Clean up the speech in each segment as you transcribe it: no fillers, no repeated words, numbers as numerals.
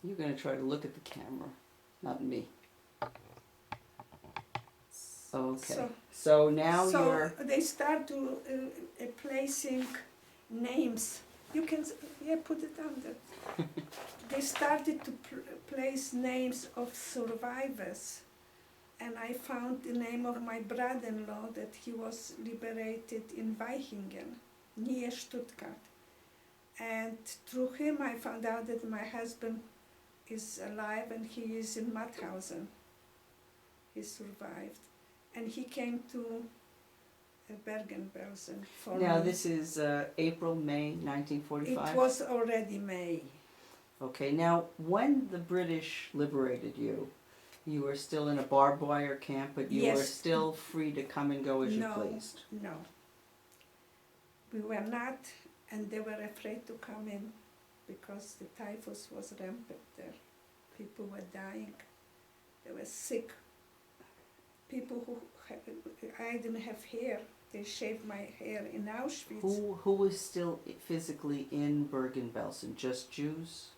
You're going to try to look at the camera, not me. Okay. So now you're... So they start to placing names. You can, put it under. They started to place names of survivors. And I found the name of my brother-in-law that he was liberated in Weichingen, near Stuttgart. And through him I found out that my husband is alive and he is in Mauthausen. He survived. And he came to Bergen-Belsen for Now me. this is April, May 1945? It was already May. Okay, now when the British liberated you, you were still in a barbed wire camp, but you were Yes. still free to come and go as you pleased. No. We were not, and they were afraid to come in because the typhus was rampant there. People were dying. They were sick. People who I didn't have hair. They shaved my hair in Auschwitz. Who was still physically in Bergen-Belsen? Just Jews?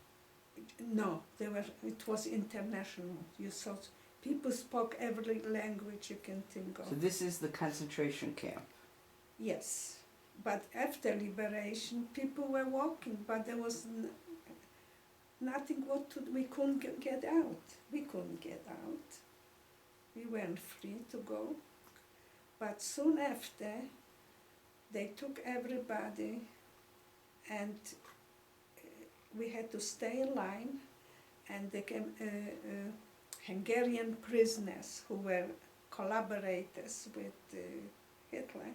No, it was international. You saw people spoke every language you can think of. So this is the concentration camp? Yes, but after liberation, people were walking, but there was nothing we couldn't get out. We couldn't get out. We weren't free to go. But soon after, they took everybody and we had to stay in line, and they came Hungarian prisoners who were collaborators with Hitler.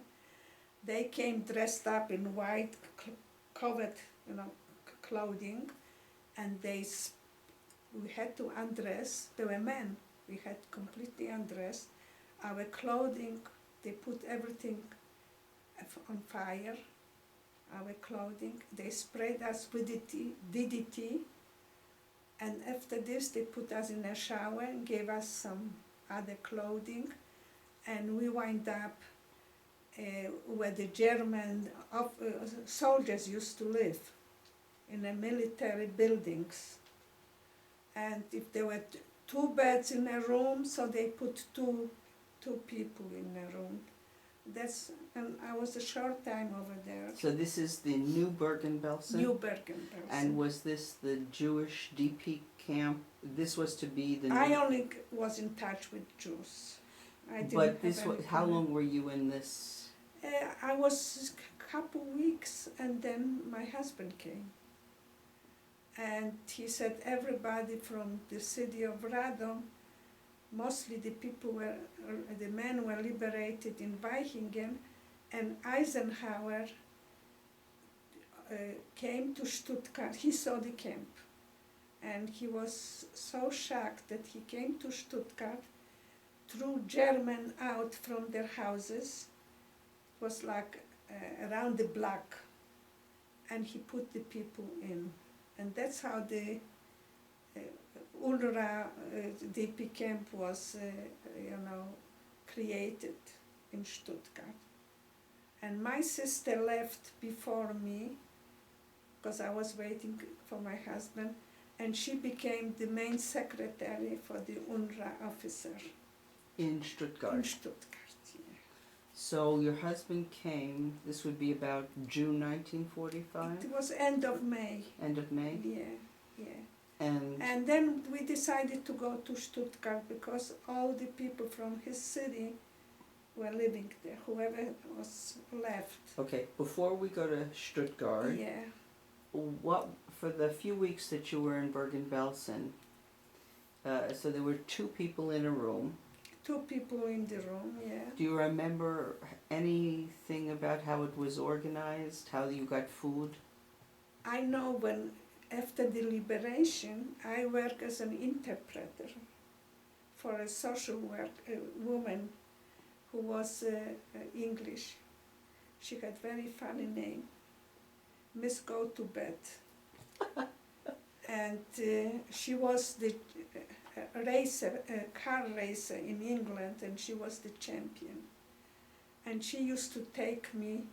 They came dressed up in white covered, clothing, and we had to undress. They were men. We had completely undressed. Our clothing, they put everything on fire. Our clothing, they sprayed us with DDT, and after this they put us in a shower and gave us some other clothing, and we wind up where the German soldiers used to live, in the military buildings. And if there were two beds in a room, so they put two people in a room. And I was a short time over there. So this is the New Bergen-Belsen? New Bergen-Belsen. And was this the Jewish DP camp? This was to be the... I only was in touch with Jews. I didn't But this was, how long were you in this? I was a couple weeks, and then my husband came. And he said everybody from the city of Radom, mostly the men were liberated in Weichingen, and Eisenhower came to Stuttgart. He saw the camp, and he was so shocked that he came to Stuttgart, threw German out from their houses. It was like around the block, and he put the people in. And that's how the UNRWA DP camp was, created in Stuttgart. And my sister left before me, because I was waiting for my husband, and she became the main secretary for the UNRWA officer. In Stuttgart? In Stuttgart, yeah. So your husband came, this would be about June 1945? It was end of May. End of May? Yeah. And then we decided to go to Stuttgart because all the people from his city were living there, whoever was left. Okay, before we go to Stuttgart, Yeah. what, for the few weeks that you were in Bergen-Belsen, so there were two people in a room. Two people in the room, yeah. Do you remember anything about how it was organized, how you got food? I know when, after the liberation, I worked as an interpreter for a social work woman who was English. She had very funny name, Miss Go to Bed. And she was the car racer in England, and she was the champion. And she used to take me,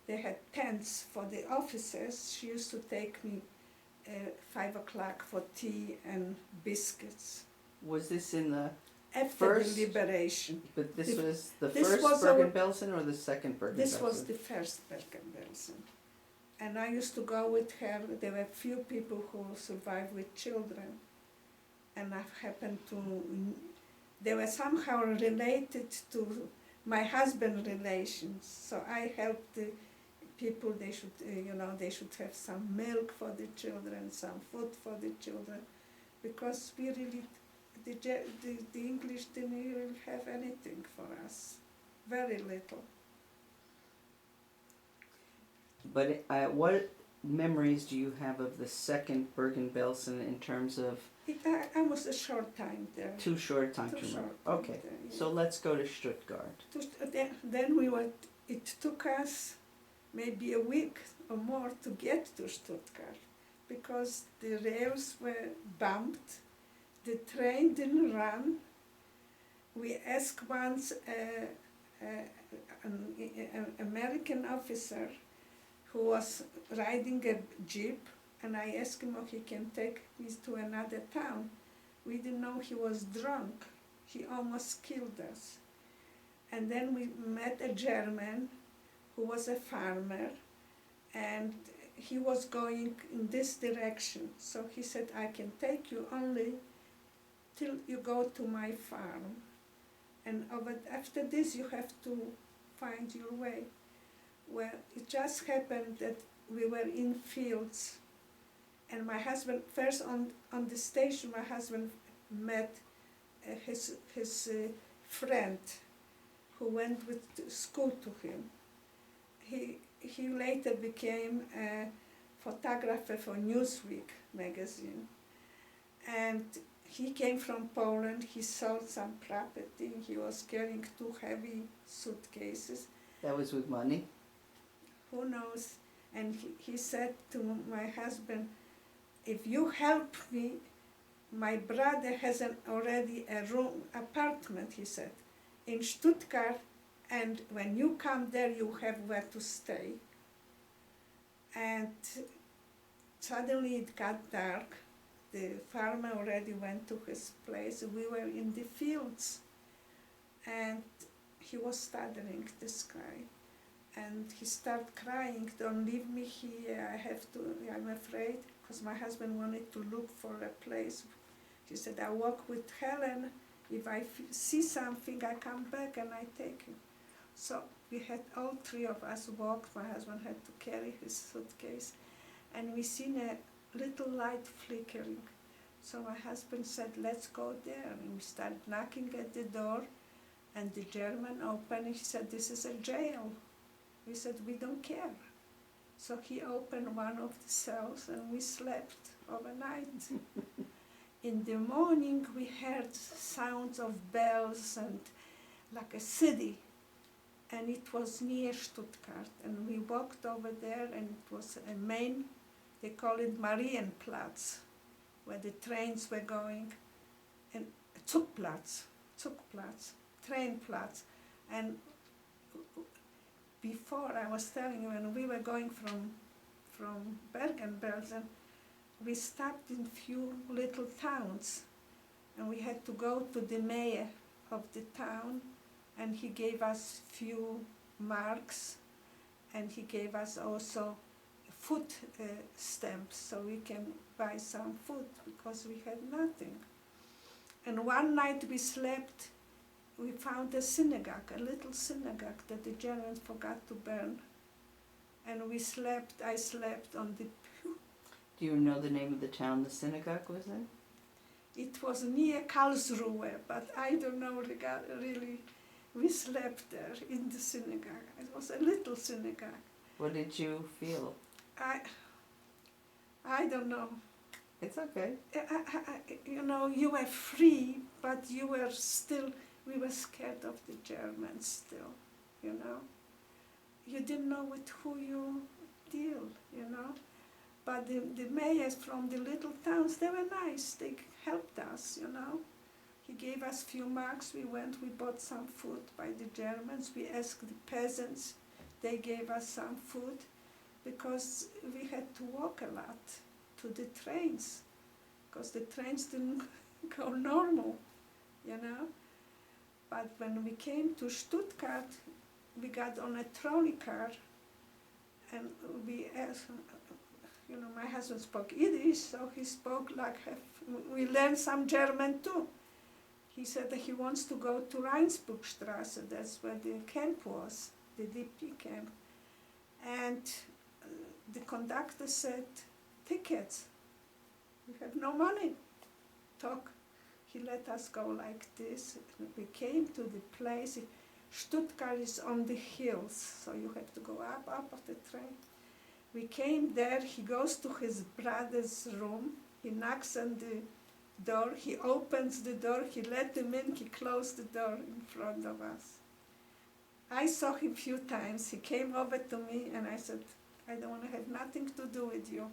they had tents for the officers, she used to take me 5 o'clock for tea and biscuits. Was this in the, After First? the liberation. but this The- was the this first was our- Bergen-Belsen or the second Bergen-Belsen? This was the first Bergen-Belsen. And I used to go with her. There were few people who survived with children. And I happened to, they were somehow related to my husband's relations. So I helped the people, they should, they should have some milk for the children, some food for the children. Because we really, the English didn't really have anything for us. Very little. But what memories do you have of the second Bergen-Belsen in terms of I was a short time there. too short time Too to remember? short time Okay, there, yeah. so let's go to Stuttgart. Then we went, it took us maybe a week or more to get to Stuttgart because the rails were bumped, the train didn't run. We asked once an American officer who was riding a jeep, and I asked him if he can take me to another town. We didn't know he was drunk. He almost killed us. And then we met a German who was a farmer, and he was going in this direction. So he said, I can take you only till you go to my farm. And after this you have to find your way. Well, it just happened that we were in fields, and my husband, first on the station, my husband met his friend who went with school to him. He later became a photographer for Newsweek magazine, and he came from Poland. He sold some property. He was carrying 2 heavy suitcases. That was with money? Who knows? And he said to my husband, if you help me, my brother has already a apartment, he said, in Stuttgart, and when you come there, you have where to stay. And suddenly it got dark. The farmer already went to his place. We were in the fields, and he was studying this guy. And he started crying, don't leave me here, I'm afraid, because my husband wanted to look for a place. He said, I walk with Helen, if I see something, I come back and I take you. So we had all 3 of us walk. My husband had to carry his suitcase, and we seen a little light flickering. So my husband said, let's go there. And we started knocking at the door, and the German opened. He said, this is a jail. We said, we don't care. So he opened one of the cells, and we slept overnight. In the morning, we heard sounds of bells and like a city, and it was near Stuttgart. And we walked over there, and it was a main, they call it Marienplatz, where the trains were going, and Zugplatz, Trainplatz. And before, I was telling you, when we were going from Bergen-Belsen, we stopped in few little towns, and we had to go to the mayor of the town, and he gave us few marks, and he gave us also food stamps so we can buy some food because we had nothing. And one night we slept, we found a synagogue, a little synagogue that the Germans forgot to burn. And I slept on the pew. Do you know the name of the town the synagogue was in? It was near Karlsruhe, but I don't know really. We slept there in the synagogue. It was a little synagogue. What did you feel? I don't know. It's okay. You were free, but we were scared of the Germans still, You didn't know with who you deal, But the mayors from the little towns, they were nice. They helped us, He gave us few marks. We bought some food by the Germans. We asked the peasants. They gave us some food because we had to walk a lot to the trains, because the trains didn't go normal, you know. But when we came to Stuttgart, we got on a trolley car, and we asked, you know, my husband spoke Yiddish, so he spoke like, we learned some German too. He said that he wants to go to Rheinsburgstrasse, that's where the camp was, the DP camp. And the conductor said, tickets, we have no money. Talk. He let us go like this. We came to the place. Stuttgart is on the hills, so you have to go up of the train. We came there, he goes to his brother's room, he knocks on the door, he opens the door, he let him in, he closed the door in front of us. I saw him a few times, he came over to me and I said, I don't want to have nothing to do with you.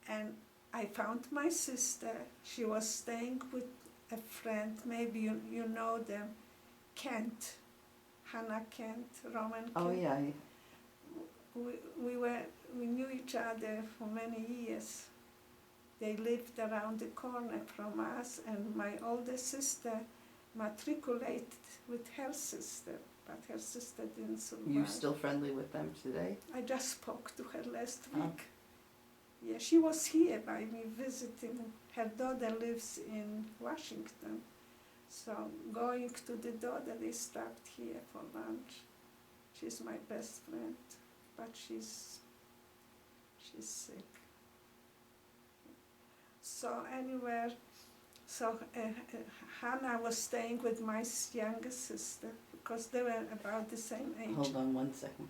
And I found my sister, she was staying with a friend, maybe you know them, Kent, Hannah Kent, Roman Kent. Oh yeah. We knew each other for many years. They lived around the corner from us, and my older sister matriculated with her sister, but her sister didn't survive. You still friendly with them today? I just spoke to her last Oh. week. Yeah, she was here by me visiting. Her daughter lives in Washington. So going to the daughter, they stopped here for lunch. She's my best friend, but she's sick. So anyway, Hannah was staying with my younger sister because they were about the same age. Hold on one second.